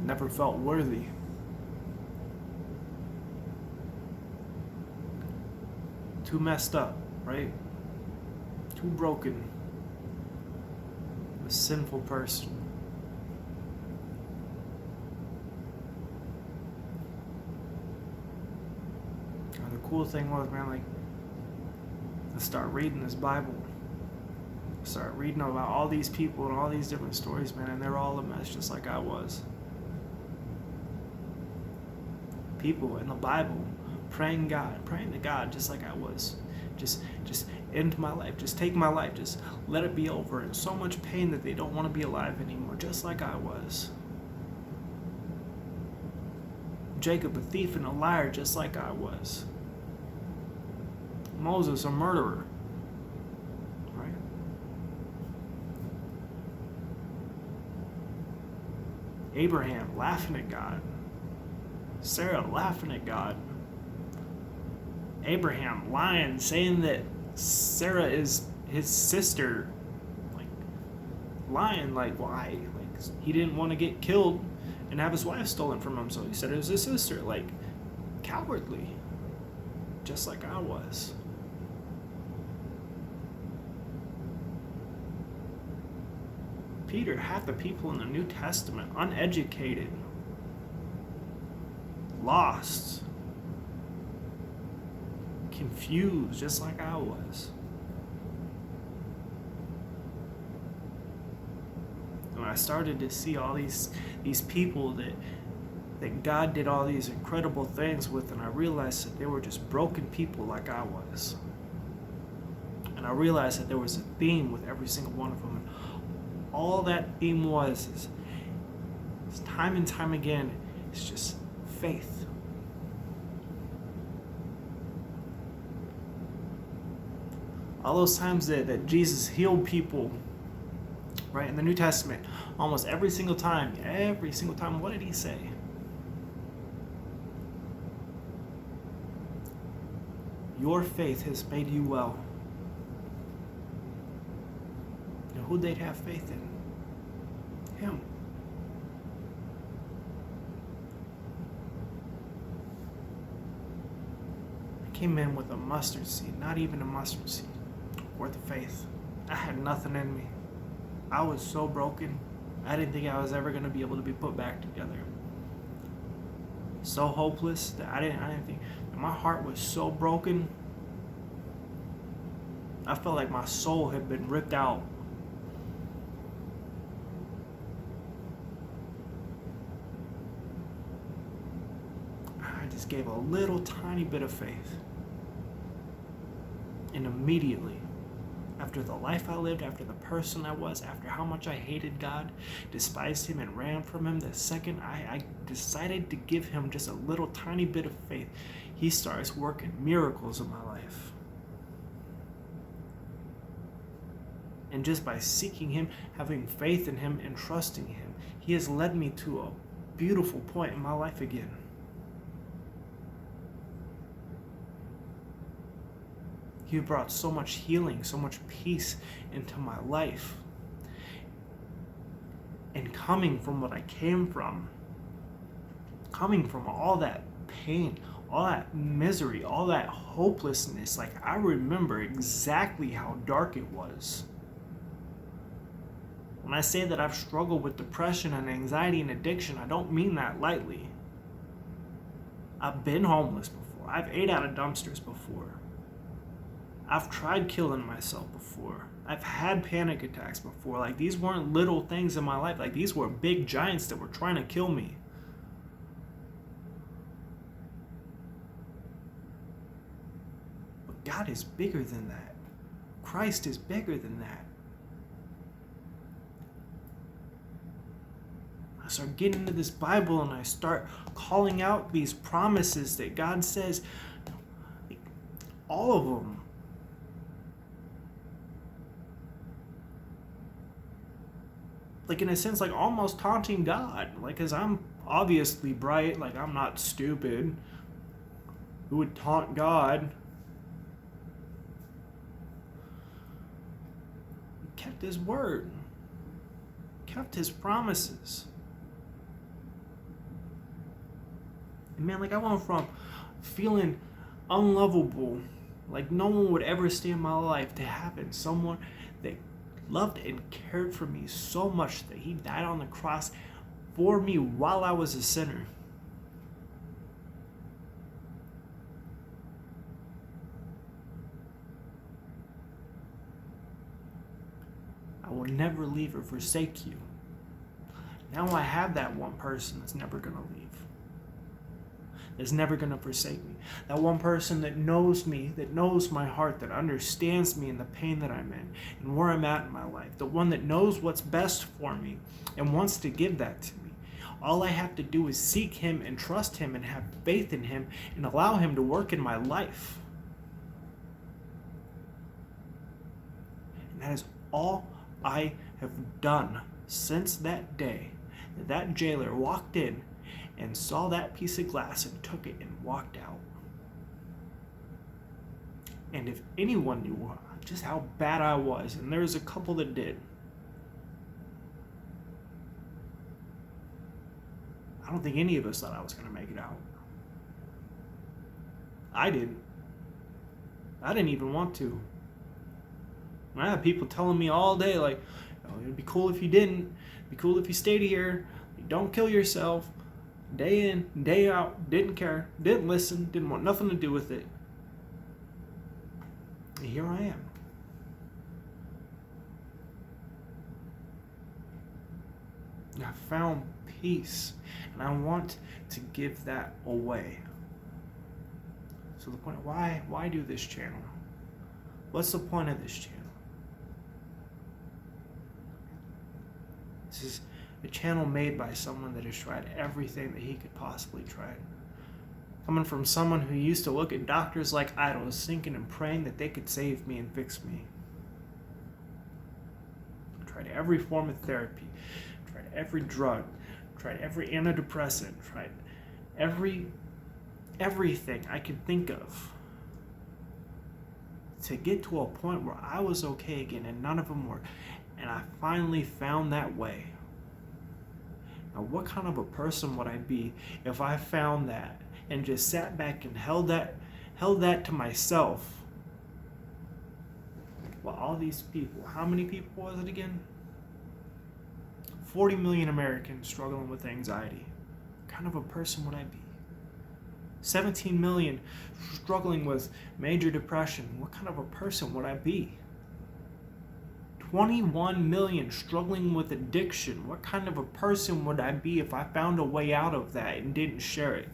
Never felt worthy. Too messed up, right? Too broken. A sinful person. And the cool thing was, man, like, I start reading this Bible. I start reading about all these people and all these different stories, man, and they're all a mess just like I was. People in the Bible praying to God just like I was. Just end my life, just take my life, just let it be over. In so much pain that they don't want to be alive anymore, just like I was. Jacob, a thief and a liar, just like I was. Moses, a murderer. Right? Abraham, laughing at God. Sarah laughing at God. Abraham lying, saying that Sarah is his sister. Like, lying, like, why? Like, he didn't want to get killed and have his wife stolen from him, so he said it was his sister. Like, cowardly. Just like I was. Peter, half the people in the New Testament, uneducated. Lost, confused, just like I was. When I started to see all these people that God did all these incredible things with, and I realized that they were just broken people like I was. And I realized that there was a theme with every single one of them. And all that theme was is time and time again, it's just faith. All those times that Jesus healed people, right, in the New Testament, almost every single time, what did he say? Your faith has made you well. And who'd they have faith in? Him. I came in with a mustard seed, not even a mustard seed worth of faith. I had nothing in me. I was so broken. I didn't think I was ever going to be able to be put back together. So hopeless that I didn't think. My heart was so broken. I felt like my soul had been ripped out. I just gave a little tiny bit of faith. And immediately, after the life I lived, after the person I was, after how much I hated God, despised him, and ran from him, the second I decided to give him just a little tiny bit of faith, he starts working miracles in my life. And just by seeking him, having faith in him, and trusting him, he has led me to a beautiful point in my life again. He brought so much healing, so much peace into my life. And coming from what I came from, coming from all that pain, all that misery, all that hopelessness, like I remember exactly how dark it was. When I say that I've struggled with depression and anxiety and addiction, I don't mean that lightly. I've been homeless before. I've ate out of dumpsters before. I've tried killing myself before. I've had panic attacks before. Like, these weren't little things in my life. Like, these were big giants that were trying to kill me. But God is bigger than that. Christ is bigger than that. I start getting into this Bible and I start calling out these promises that God says, all of them. Like, in a sense, like almost taunting God. Like, because I'm obviously bright, like I'm not stupid. Who would taunt God? He kept his word. Kept his promises. And man, like, I went from feeling unlovable, like no one would ever stay in my life, to having someone that loved and cared for me so much that he died on the cross for me while I was a sinner. I will never leave or forsake you. Now I have that one person that's never going to leave. That's never going to forsake me. That one person that knows me, that knows my heart, that understands me and the pain that I'm in and where I'm at in my life. The one that knows what's best for me and wants to give that to me. All I have to do is seek him and trust him and have faith in him and allow him to work in my life. And that is all I have done since that day that that jailer walked in and saw that piece of glass and took it and walked out. And if anyone knew just how bad I was, and there was a couple that did, I don't think any of us thought I was going to make it out. I didn't. I didn't even want to. I had people telling me all day, like, oh, it'd be cool if you didn't. It'd be cool if you stayed here. Don't kill yourself. Day in, day out, didn't care, didn't listen, didn't want nothing to do with it. And here I am. I found peace, and I want to give that away. So the point, why do this channel? What's the point of this channel? This is a channel made by someone that has tried everything that he could possibly try. Coming from someone who used to look at doctors like idols, thinking and praying that they could save me and fix me. Tried every form of therapy, tried every drug, tried every antidepressant, tried everything I could think of to get to a point where I was okay again, and none of them were. And I finally found that way. Now, what kind of a person would I be if I found that and just sat back and held that to myself? Well, all these people, how many people was it again? 40 million Americans struggling with anxiety. What kind of a person would I be? 17 million struggling with major depression. What kind of a person would I be? 21 million struggling with addiction. What kind of a person would I be if I found a way out of that and didn't share it?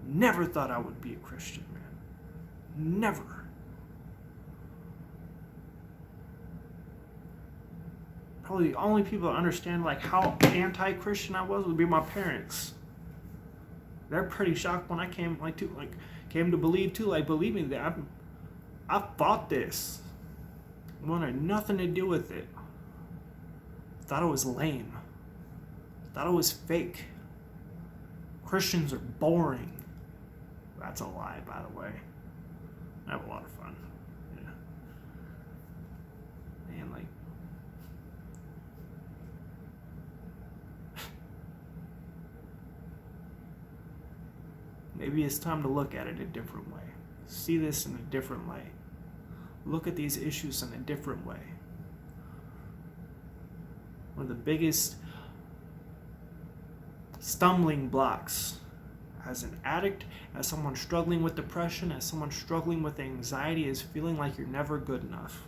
Never thought I would be a Christian, man. Never. Probably the only people that understand like how anti-Christian I was would be my parents. They're pretty shocked when I came to believe too. Like, believe me, that I fought this. Wanted nothing to do with it. Thought it was lame. Thought it was fake. Christians are boring. That's a lie, by the way. I have a lot of fun. Yeah. Man, like, maybe it's time to look at it a different way. See this in a different light. Look at these issues in a different way. One of the biggest stumbling blocks as an addict, as someone struggling with depression, as someone struggling with anxiety, is feeling like you're never good enough.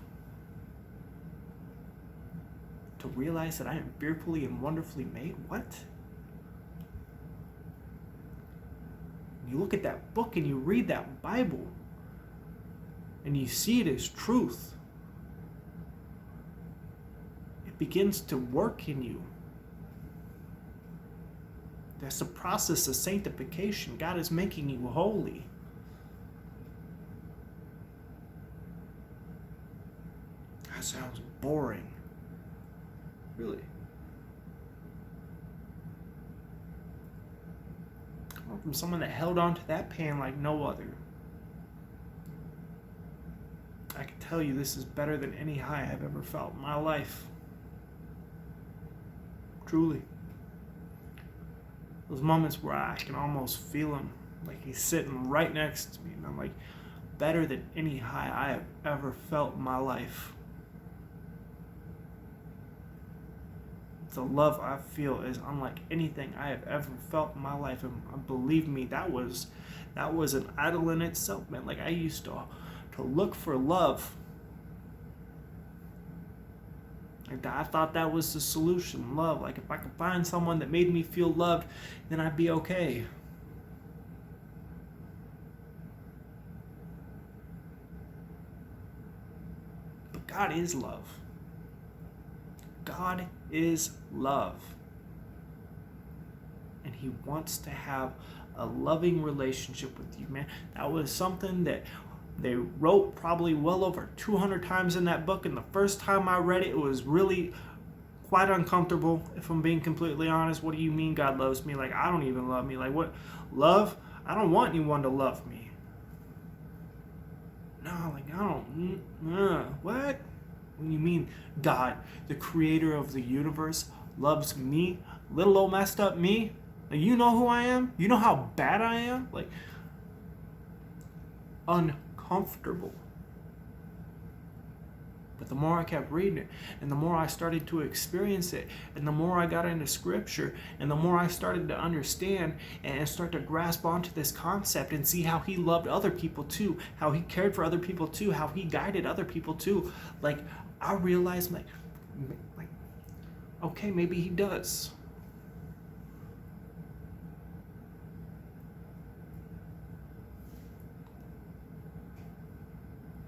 To realize that I am fearfully and wonderfully made? What? You look at that book and you read that Bible and you see it as truth. It begins to work in you. That's the process of sanctification. God is making you holy. That sounds boring. Really. Coming from someone that held on to that pain like no other. I can tell you this is better than any high I've ever felt in my life. Truly. Those moments where I can almost feel him, like he's sitting right next to me, and I'm like, better than any high I have ever felt in my life. The love I feel is unlike anything I have ever felt in my life, and believe me, that was an idol in itself, man. Like I used to look for love. Like I thought that was the solution, love. Like if I could find someone that made me feel loved, then I'd be okay. But God is love. God is love. And he wants to have a loving relationship with you, man. That was something that they wrote probably well over 200 times in that book, and the first time I read it, it was really quite uncomfortable, if I'm being completely honest. What do you mean God loves me? Like, I don't even love me. Like, what? Love? I don't want anyone to love me. No, like, I don't. What? When you mean God, the creator of the universe, loves me, little old messed up me? Like, you know who I am? You know how bad I am? Like, uncomfortable. But the more I kept reading it, and the more I started to experience it, and the more I got into scripture, and the more I started to understand and start to grasp onto this concept and see how he loved other people too, how he cared for other people too, how he guided other people too, like I realized, like okay, maybe he does.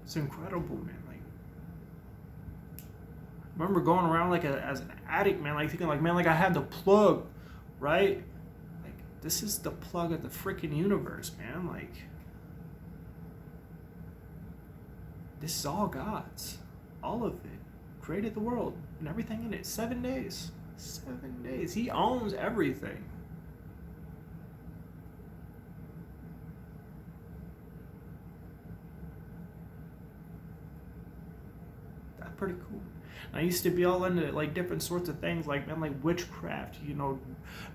It's incredible, man. Like, I remember going around like as an addict, man, like thinking like, man, like I had the plug, right? Like, this is the plug of the freaking universe, man. Like, this is all God's. All of it. Created the world and everything in it. 7 days. 7 days. He owns everything. That's pretty cool. And I used to be all into like different sorts of things, like, man, like witchcraft, you know,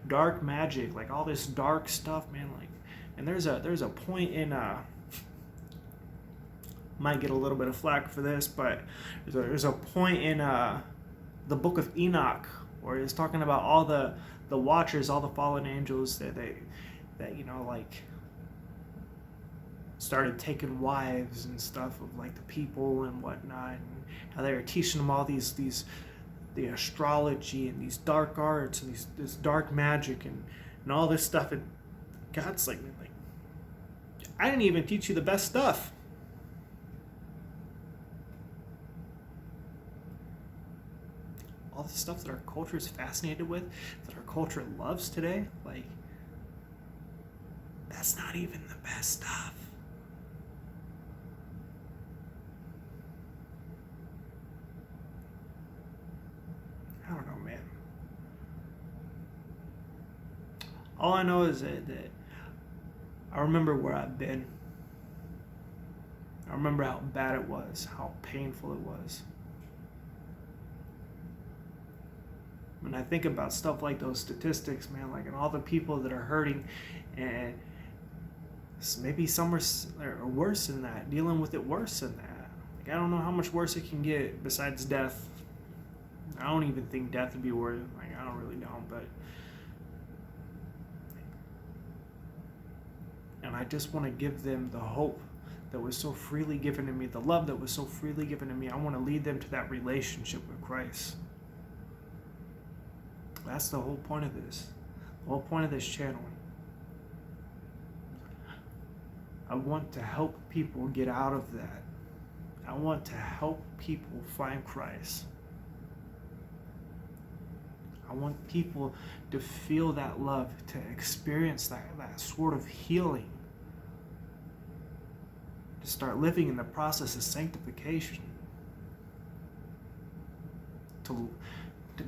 dark magic, like all this dark stuff, man. Like, and there's a point in might get a little bit of flack for this, but there's a point in the book of Enoch where it's talking about all the watchers, all the fallen angels that you know, like started taking wives and stuff of like the people and whatnot, and how they were teaching them all the astrology and these dark arts and this dark magic and all this stuff. And God's like, I didn't even teach you the best stuff. All the stuff that our culture is fascinated with, that our culture loves today, like, that's not even the best stuff. I don't know, man. All I know is that I remember where I've been. I remember how bad it was, how painful it was. When I think about stuff like those statistics, man, like, and all the people that are hurting, and maybe some are worse than that, dealing with it worse than that. Like, I don't know how much worse it can get besides death. I don't even think death would be worth it. Like, I don't really know, but I just want to give them the hope that was so freely given to me, the love that was so freely given to me. I want to lead them to that relationship with Christ. That's the whole point of this. The whole point of this channel. I want to help people get out of that. I want to help people find Christ. I want people to feel that love, to experience that sort of healing, to start living in the process of sanctification, to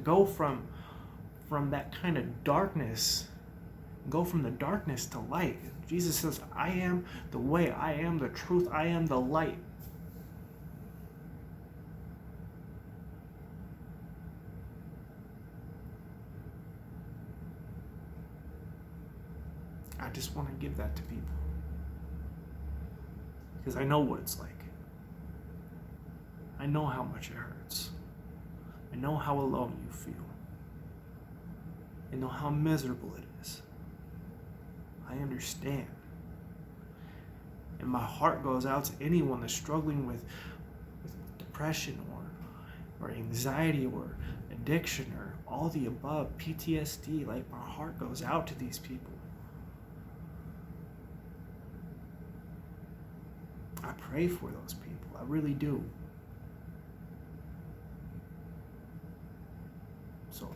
go from that kind of darkness, go from the darkness to light. Jesus says, I am the way, I am the truth, I am the light. I just want to give that to people, because I know what it's like. I know how much it hurts. I know how alone you feel. I know how miserable it is. I understand. And my heart goes out to anyone that's struggling with depression or anxiety or addiction or all the above, PTSD. Like, my heart goes out to these people. I pray for those people. I really do. So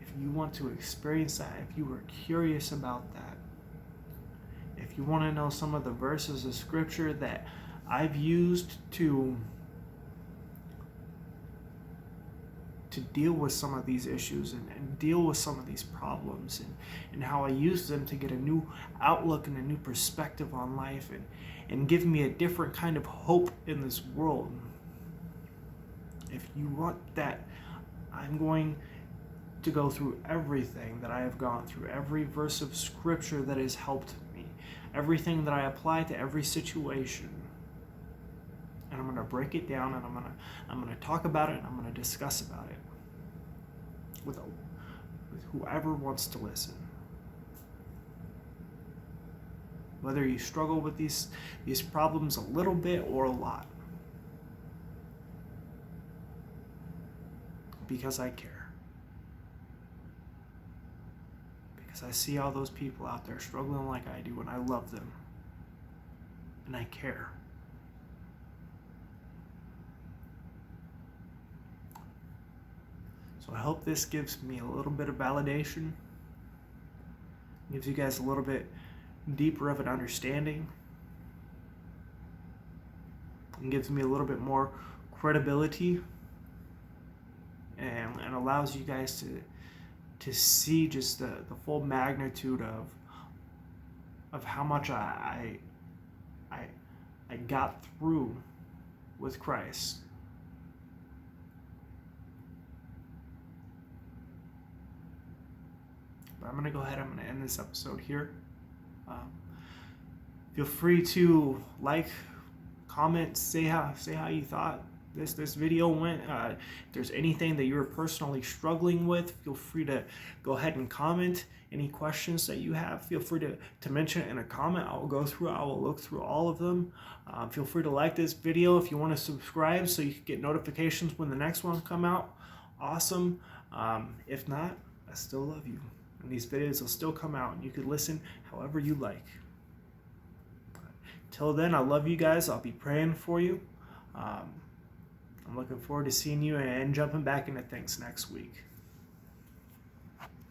if you want to experience that, if you were curious about that, if you want to know some of the verses of scripture that I've used to deal with some of these issues and deal with some of these problems, and how I use them to get a new outlook and a new perspective on life, and give me a different kind of hope in this world. If you want that, I'm going to go through everything that I have gone through, every verse of scripture that has helped me, everything that I apply to every situation. And I'm going to break it down, and I'm going to talk about it, and I'm going to discuss about it with whoever wants to listen. Whether you struggle with these problems a little bit or a lot. Because I care. Because I see all those people out there struggling like I do, and I love them. And I care. So I hope this gives me a little bit of validation, gives you guys a little bit deeper of an understanding, and gives me a little bit more credibility, and allows you guys to see just the full magnitude of how much I got through with Christ. But I'm going to go ahead, I'm going to end this episode here. Feel free to like, comment, say how you thought this video went. If there's anything that you're personally struggling with, feel free to go ahead and comment. Any questions that you have, feel free to mention it in a comment. I will look through all of them. Feel free to like this video. If you want to subscribe so you can get notifications when the next ones come out, awesome. If not, I still love you. And these videos will still come out, and you can listen however you like. Till then, I love you guys. I'll be praying for you. I'm looking forward to seeing you and jumping back into things next week.